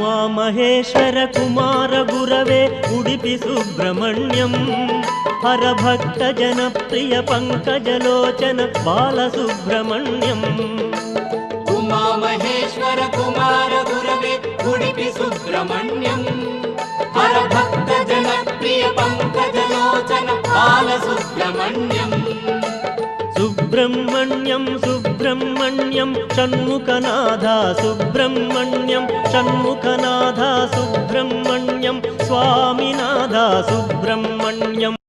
उमामहेश्वर कुमार गुरवे उडुपि सुब्रह्मण्यं हरभक्त जनप्रिय पंकजलोचन बालसुब्रह्मण्यम् उमामहेश्वर कुमार गुरवे उडुपि सुब्रह्मण्यं हरभक्त जनप्रिय पंकजलोचन बालसुब्रह्मण्यम् सुब्रह्मण्यं सुब्रह्मण्यं षण्मुखनाथा सुब्रह्मण्यं षण्मुखनाथा सुब्रह्मण्यं स्वामिनाथा सुब्रह्मण्यम्